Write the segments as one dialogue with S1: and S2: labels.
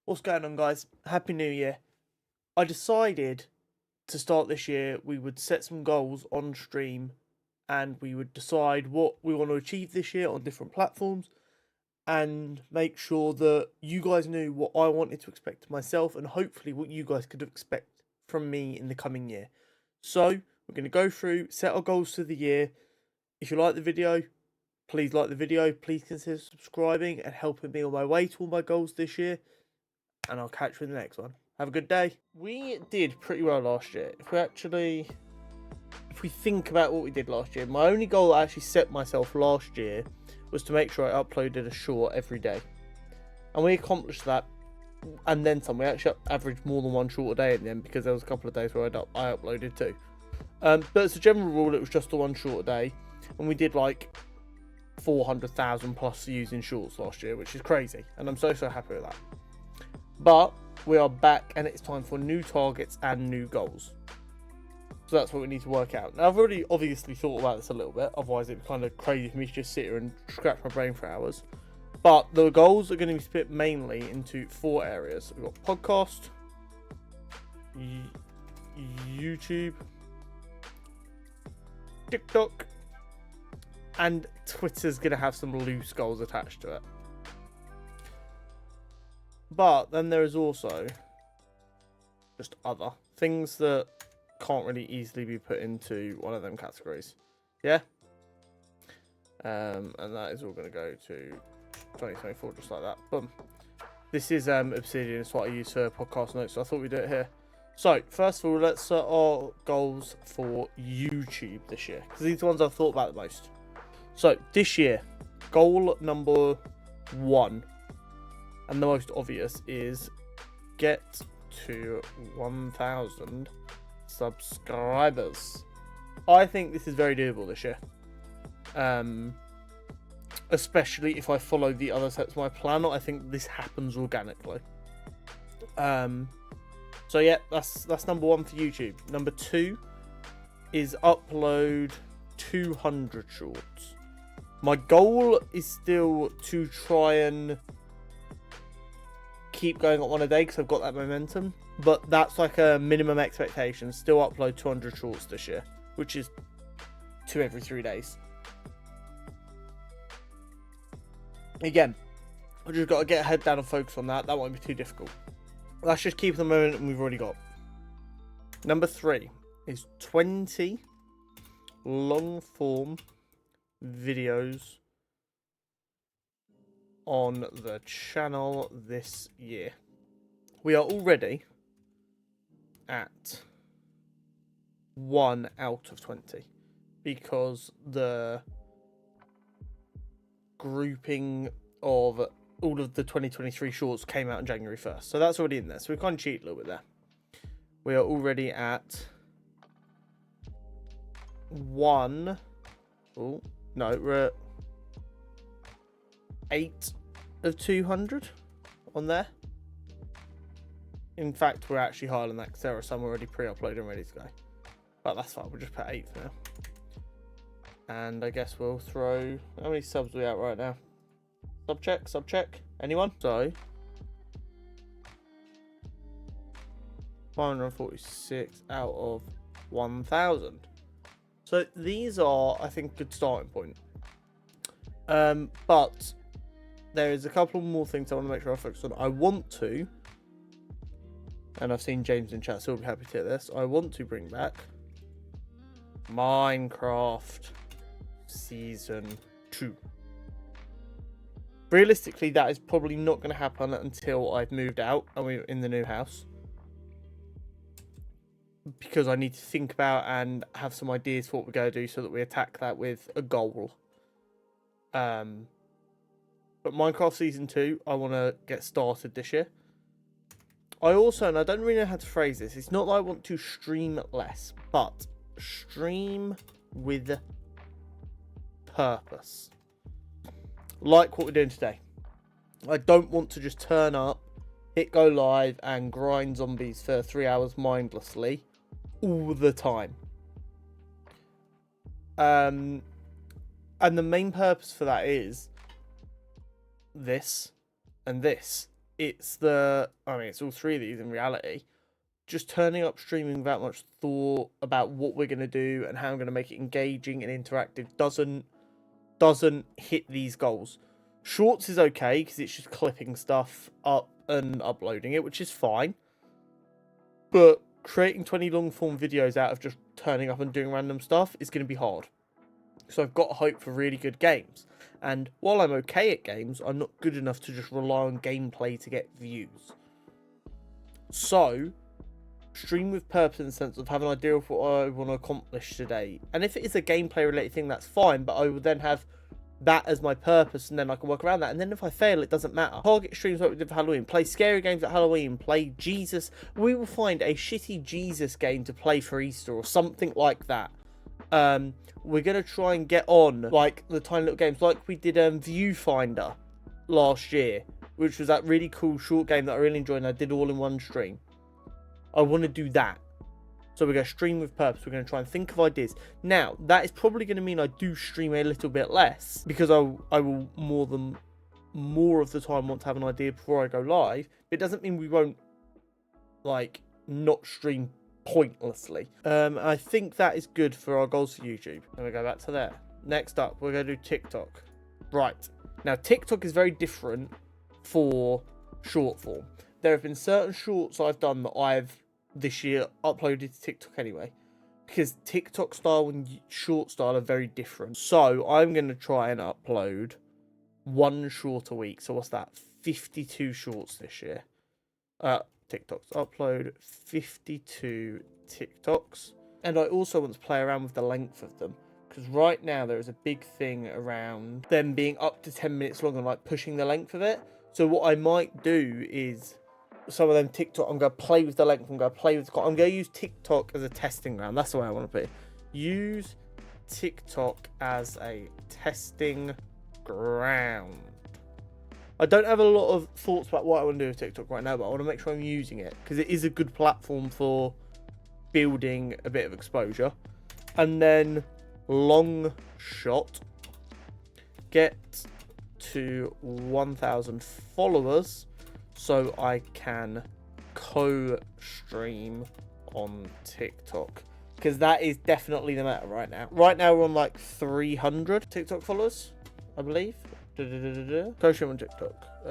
S1: What's going on, guys? Happy New Year. I decided to start this year, we would set some goals on stream and we would decide what we want to achieve this year on different platforms and make sure that you guys knew what I wanted to expect of myself and hopefully what you guys could expect from me in the coming year. So, we're going to go through, set our goals for the year. If you like the video, please like the video. Please consider subscribing and helping me on my way to all my goals this year. And I'll catch you in the next one. Have a good day. We did pretty well last year. If we think about what we did last year, my only goal I actually set myself last year was to make sure I uploaded a short every day. And we accomplished that. And then some. We actually averaged more than one short a day in the end because there was a couple of days where I uploaded two. But as a general rule, it was just the one short a day. And we did like 400,000 plus views in shorts last year, which is crazy. And I'm so happy with that. But we are back and it's time for new targets and new goals. So that's what we need to work out. Now, I've already obviously thought about this a little bit. Otherwise, it'd be kind of crazy for me to just sit here and scratch my brain for hours. But the goals are going to be split mainly into 4 areas. We've got podcast, YouTube, TikTok, and Twitter's going to have some loose goals attached to it. But then there is also just other things that can't really easily be put into one of them categories. Yeah? And that is all going to go to 2024 just like that. Boom. This is Obsidian. It's what I use for podcast notes, so I thought we'd do it here. So, first of all, let's set our goals for YouTube this year, because these are the ones I've thought about the most. So, this year, goal number 1. And the most obvious is get to 1,000 subscribers. I think this is very doable this year. Especially if I follow the other steps of my plan. I think this happens organically. So yeah, that's number 1 for YouTube. Number 2 is upload 200 shorts. My goal is still to try and keep going up one a day because I've got that momentum, but that's like a minimum expectation. Still upload 200 shorts this year, which is 2 every 3 days. Again, I've just got to get head down and focus on that. That won't be too difficult. Let's just keep the momentum we've already got. Number 3 is 20 long form videos on the channel this year. We are already at 1 out of 20 because the grouping of all of the 2023 shorts came out on January 1st. So that's already in there. So we kind of cheated a little bit there. We are already at 1. Oh, no, we're at 8 of 200 on there. In fact, we're actually higher than that because there are some already pre-uploaded and ready to go. But that's fine. We'll just put 8 for now. And I guess we'll throw... How many subs are we at right now? Sub check. Anyone? So... 546 out of 1,000. So these are, I think, a good starting point. But there is a couple more things I want to make sure I focus on. I want to, and I've seen James in chat, so he'll be happy to hear this. I want to bring back Minecraft Season 2. Realistically, that is probably not going to happen until I've moved out and we're in the new house. Because I need to think about and have some ideas for what we're going to do so that we attack that with a goal. But Minecraft Season 2, I want to get started this year. I also, and I don't really know how to phrase this, it's not that I want to stream less, but stream with purpose. Like what we're doing today. I don't want to just turn up, hit go live, and grind zombies for 3 hours mindlessly all the time. And the main purpose for that is this and this. it's it's all three of these in reality. Just turning up streaming without much thought about what we're going to do and how I'm going to make it engaging and interactive doesn't hit these goals. Shorts is okay because it's just clipping stuff up and uploading it, which is fine. But creating 20 long form videos out of just turning up and doing random stuff is going to be hard. So I've got to hope for really good games. And while I'm okay at games, I'm not good enough to just rely on gameplay to get views. So, stream with purpose in the sense of have an idea of what I want to accomplish today. And if it is a gameplay related thing, that's fine, but I will then have that as my purpose and then I can work around that. And then if I fail, it doesn't matter. Target streams like we did for Halloween. Play scary games at Halloween. Play Jesus. We will find a shitty Jesus game to play for Easter or something like that. We're going to try and get on like the tiny little games like we did Viewfinder last year, which was that really cool short game that I really enjoyed and I did all in one stream. I want to do that. So we're going to stream with purpose. We're going to try and think of ideas. Now, that is probably going to mean I do stream a little bit less because I will more of the time want to have an idea before I go live. But it doesn't mean we won't like not stream pointlessly. I think that is good for our goals for YouTube. And we go back to there. Next up, we're going to do TikTok. Right. Now, TikTok is very different for short form. There have been certain shorts I've done that I've this year uploaded to TikTok anyway, because TikTok style and short style are very different. So I'm going to try and upload one short a week. So what's that? 52 shorts this year. TikToks. Upload 52 TikToks. And I also want to play around with the length of them, because right now there is a big thing around them being up to 10 minutes long and like pushing the length of it. So what I might do is some of them TikTok, I'm going to play with the length, I'm going to use TikTok as a testing ground. That's the way I want to be. Use TikTok as a testing ground. I don't have a lot of thoughts about what I want to do with TikTok right now, but I want to make sure I'm using it because it is a good platform for building a bit of exposure. And then long shot, get to 1,000 followers so I can co-stream on TikTok, because that is definitely the matter right now. Right now we're on like 300 TikTok followers, I believe. Co-stream on TikTok.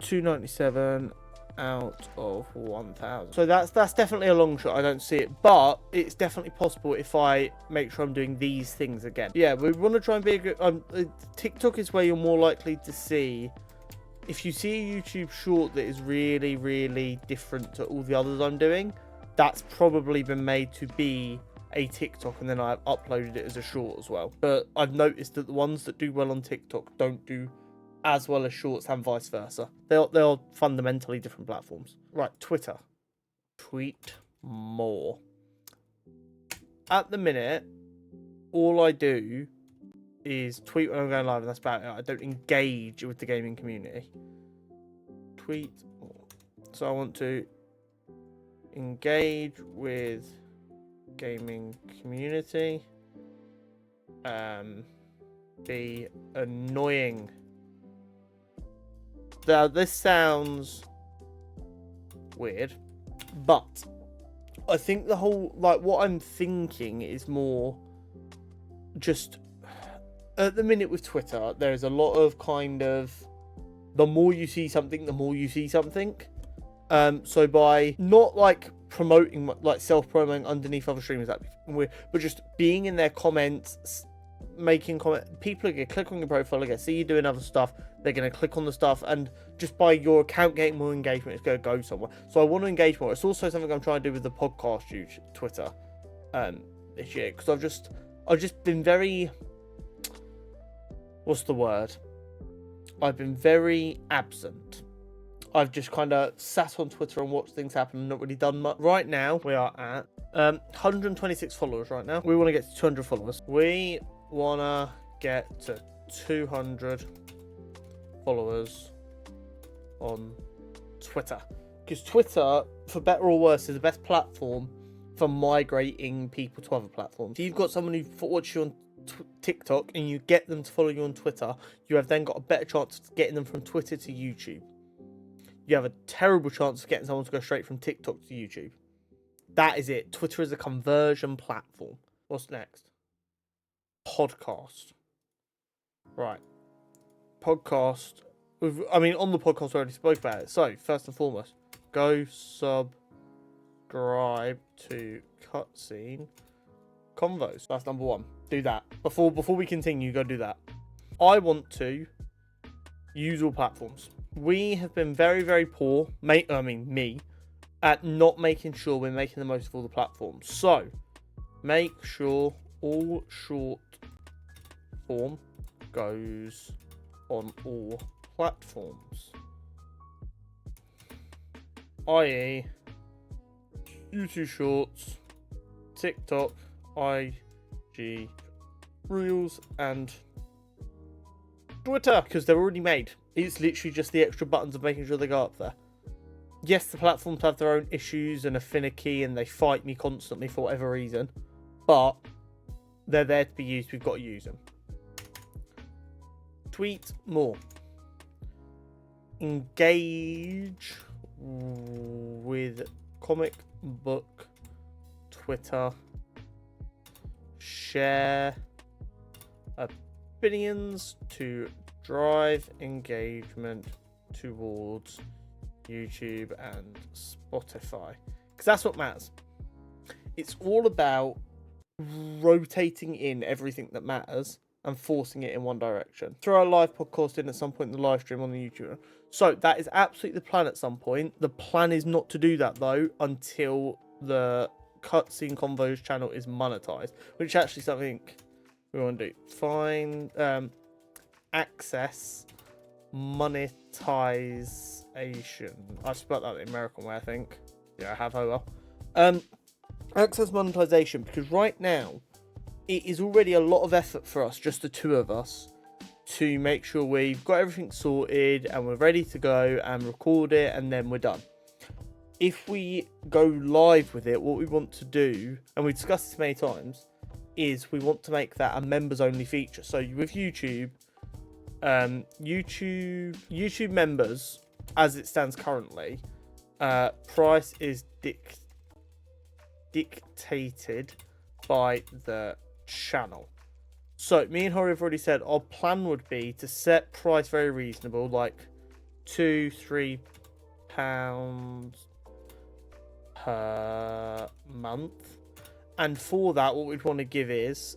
S1: 297 out of 1,000. So that's definitely a long shot. I don't see it, but it's definitely possible if I make sure I'm doing these things again. Yeah, we want to try and be a good. TikTok is where you're more likely to see. If you see a YouTube short that is really, really different to all the others I'm doing, that's probably been made to be a TikTok and then I've uploaded it as a short as well. But I've noticed that the ones that do well on TikTok don't do as well as shorts and vice versa. They're fundamentally different platforms. Right, Twitter. Tweet more. At the minute, all I do is tweet when I'm going live, and that's about it. I don't engage with the gaming community. Tweet more. So I want to engage with gaming community. Be annoying. Now this sounds weird, but I think the whole, like, what I'm thinking is more just at the minute with Twitter, there's a lot of kind of the more you see something, the more you see something. So by not like promoting, like self-promoting underneath other streamers, that'd be weird, but just being in their comments, making comment, people are gonna click on your profile, they're gonna see you doing other stuff, they're gonna click on the stuff, and just by your account getting more engagement, it's gonna go somewhere. So I want to engage more. It's also something I'm trying to do with the podcast Twitter this year, because I've just been very, what's the word? I've been very absent. I've just kind of sat on Twitter and watched things happen and not really done much. Right now, we are at 126 followers right now. We want to get to 200 followers. We want to get to 200 followers on Twitter. Because Twitter, for better or worse, is the best platform for migrating people to other platforms. If you've got someone who watches you on TikTok and you get them to follow you on Twitter, you have then got a better chance of getting them from Twitter to YouTube. you have a terrible chance of getting someone to go straight from TikTok to YouTube. That is it. Twitter is a conversion platform. What's next? Podcast. Right. Podcast. On the podcast, we already spoke about it. So, first and foremost, go subscribe to Cutscene Convos. That's number one. Do that. Before we continue, go do that. I want to use all platforms. We have been very, very poor, me, at not making sure we're making the most of all the platforms. So, make sure all short form goes on all platforms. I.e. YouTube Shorts, TikTok, IG Reels, and Twitter, because they're already made. It's literally just the extra buttons of making sure they go up there. Yes, the platforms have their own issues and are finicky and they fight me constantly for whatever reason, but they're there to be used. We've got to use them. Tweet more. Engage with Comic Book Twitter. Share opinions to drive engagement towards YouTube and Spotify, because that's what matters. It's all about rotating in everything that matters and forcing it in one direction. Throw a live podcast in at some point in the live stream on the YouTube. So that is absolutely the plan at some point. The plan is not to do that though until the Cutscene Convos channel is monetized, which is actually something we want to do. Find access monetization. I spelled that the American way, I think. Yeah, I have. Oh well. Access monetization, because right now it is already a lot of effort for us, just the two of us, to make sure we've got everything sorted and we're ready to go and record it, and then we're done. If we go live with it, what we want to do, and we've discussed this many times, is we want to make that a members only feature. So with YouTube, YouTube members, as it stands currently, price is dictated by the channel. So me and Horry have already said our plan would be to set price very reasonable, like £2-3 per month, and for that what we'd want to give is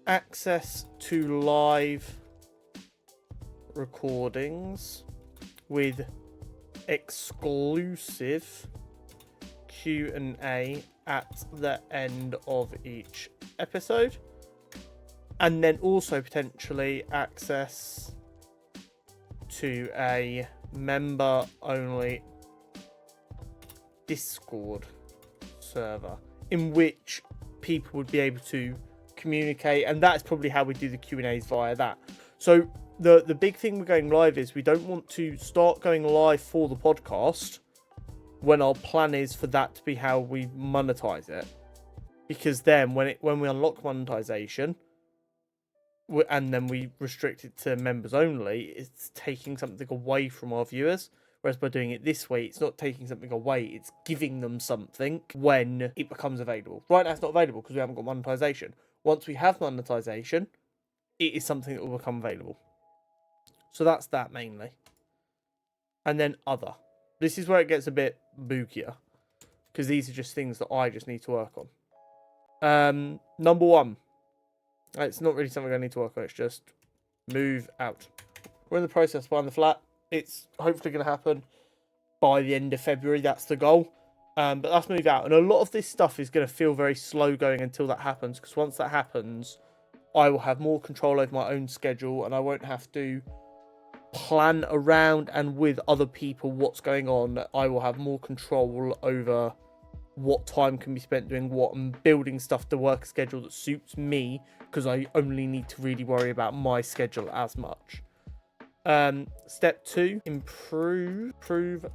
S1: access to live recordings with exclusive Q&A at the end of each episode, and then also potentially access to a member only Discord server in which people would be able to communicate, and that's probably how we do the Q&As via that. So the big thing we're going live is we don't want to start going live for the podcast when our plan is for that to be how we monetize it, because then when we unlock monetization and then we restrict it to members only, it's taking something away from our viewers. Whereas by doing it this way, it's not taking something away, it's giving them something when it becomes available. Right now it's not available because we haven't got monetization. Once we have monetization, it is something that will become available. So that's that mainly. And then other. This is where it gets a bit bookier, because these are just things that I just need to work on. Number one. It's not really something I need to work on, it's just move out. We're in the process of buying the flat. It's hopefully going to happen by the end of February. That's the goal. But let's move out. And a lot of this stuff is going to feel very slow going until that happens, because once that happens, I will have more control over my own schedule and I won't have to plan around and with other people what's going on. I will have more control over what time can be spent doing what and building stuff to work a schedule that suits me, because I only need to really worry about my schedule as much. Step 2, improve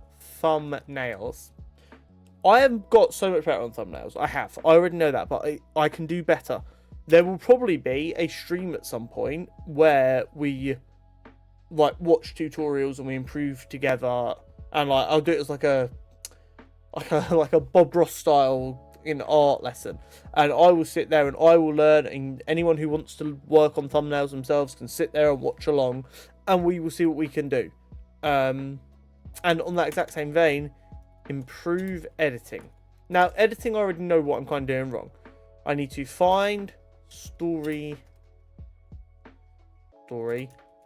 S1: thumbnails. I have got so much better on thumbnails. I already know that, but I can do better. There will probably be a stream at some point where we like watch tutorials and we improve together, and like I'll do it as like a like a Bob Ross style in art lesson, and I will sit there and I will learn, and anyone who wants to work on thumbnails themselves can sit there and watch along, and we will see what we can do. And on that exact same vein, improve editing. Now, editing, I already know what I'm kind of doing wrong. I need to find story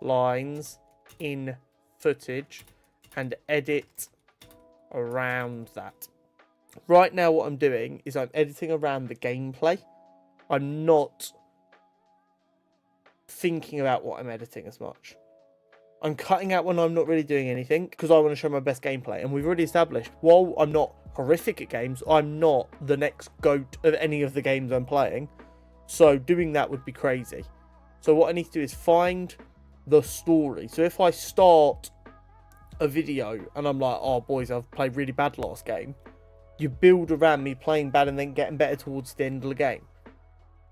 S1: lines in footage and edit around that. Right now, what I'm doing is I'm editing around the gameplay. I'm not thinking about what I'm editing as much. I'm cutting out when I'm not really doing anything because I want to show my best gameplay. And we've already established, while I'm not horrific at games, I'm not the next GOAT of any of the games I'm playing. So doing that would be crazy. So what I need to do is find the story. So if I start a video and I'm like, oh boys, I've played really bad last game, you build around me playing bad and then getting better towards the end of the game.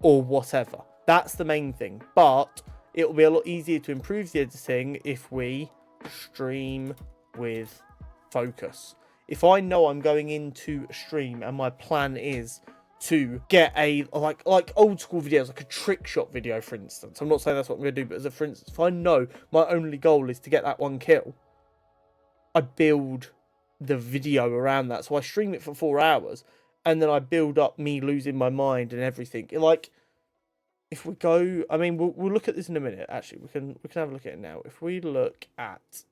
S1: Or whatever. That's the main thing. But it will be a lot easier to improve the editing if we stream with focus. If I know I'm going into a stream and my plan is to get a like old school videos, like a trick shot video, for instance. I'm not saying that's what I'm going to do, but for instance, if I know my only goal is to get that one kill, I build the video around that. So I stream it for 4 hours, and then I build up me losing my mind and everything. Like, if we go, I mean, we'll look at this in a minute. Actually, we can have a look at it now. If we look at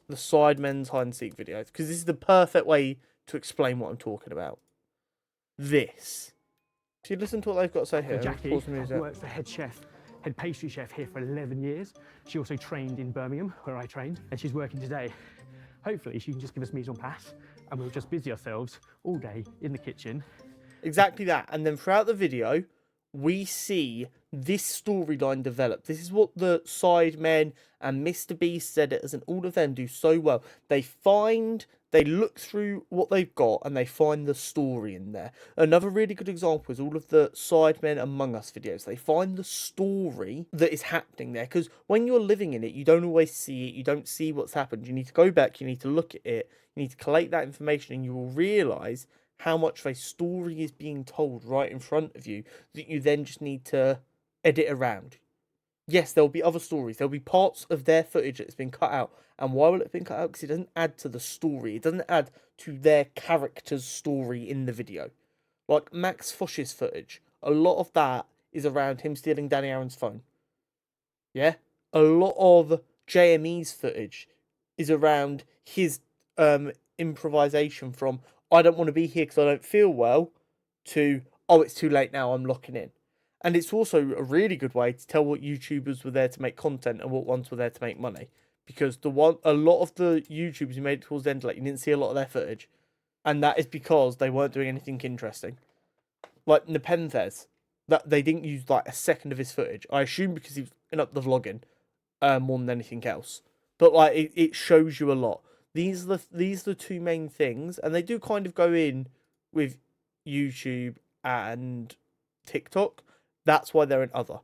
S1: the Sidemen's hide and seek videos, because this is the perfect way to explain what I'm talking about. This. If you listen to what they've got to say here,
S2: Jackie works the head pastry chef here for 11 years. She also trained in Birmingham, where I trained, and she's working today. Hopefully, she can just give us mise en place, and we'll just busy ourselves all day in the kitchen.
S1: Exactly that. And then throughout the video, we see this storyline develop. This is what the Sidemen and Mr. Beast editors and all of them do so well. They look through what they've got and they find the story in there. Another really good example is all of the Sidemen Among Us videos. They find the story that is happening there, because when you're living in it, you don't always see it. You don't see what's happened. You need to go back. You need to look at it. You need to collate that information, and you will realise how much of a story is being told right in front of you that you then just need to edit around. Yes, there'll be other stories. There'll be parts of their footage that's been cut out. And why will it have been cut out? Because it doesn't add to the story. It doesn't add to their character's story in the video. Like Max Fosh's footage, a lot of that is around him stealing Danny Aaron's phone. Yeah? A lot of JME's footage is around his improvisation from, I don't want to be here because I don't feel well, to, oh, it's too late now, I'm locking in. And it's also a really good way to tell what YouTubers were there to make content and what ones were there to make money. Because a lot of the YouTubers who made it towards the end, like, you didn't see a lot of their footage. And that is because they weren't doing anything interesting. Like Nepenthez, that they didn't use like a second of his footage. I assume because he was up the vlogging more than anything else. But like it shows you a lot. These are the two main things, and they do kind of go in with YouTube and TikTok. That's why they're in other,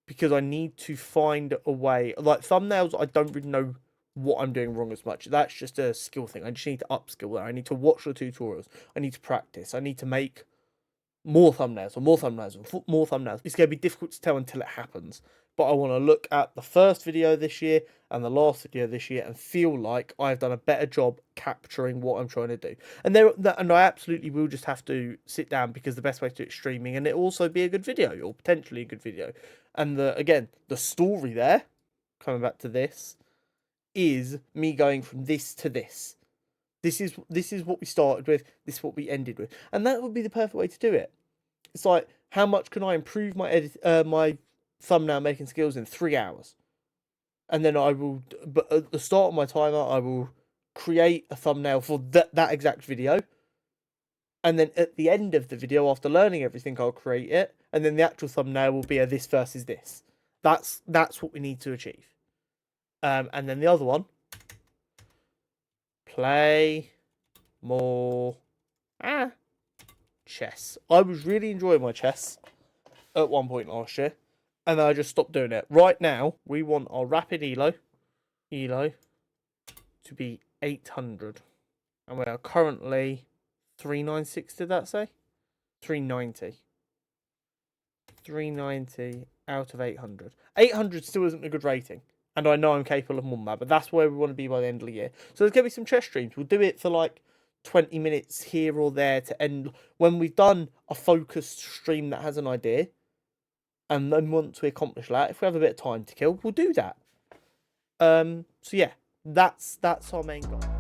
S1: because I need to find a way. Like thumbnails, I don't really know what I'm doing wrong as much. That's just a skill thing. I just need to upskill there. I need to watch the tutorials. I need to practice. I need to make more thumbnails, or more thumbnails, or more thumbnails. It's going to be difficult to tell until it happens. But I want to look at the first video this year and the last video this year and feel like I've done a better job capturing what I'm trying to do. And I absolutely will just have to sit down, because the best way to do it is streaming, and it'll also be a good video, or potentially a good video. And again, the story there, coming back to this, is me going from this to this. This is what we started with. This is what we ended with, and that would be the perfect way to do it. It's like, how much can I improve my my thumbnail making skills in 3 hours? And then I will, but at the start of my timer, I will create a thumbnail for that exact video. And then at the end of the video, after learning everything, I'll create it. And then the actual thumbnail will be a this versus this. That's what we need to achieve. And then the other one, play more chess. I was really enjoying my chess at one point last year, and then I just stopped doing it. Right now, we want our rapid elo, Elo to be 800. And we are currently 396, did that say? 390. 390 out of 800. 800 still isn't a good rating. And I know I'm capable of more than that, but that's where we want to be by the end of the year. So there's going to be some chess streams. We'll do it for like 20 minutes here or there to end when we've done a focused stream that has an idea. And then once we accomplish that, if we have a bit of time to kill, we'll do that. So yeah, that's our main goal.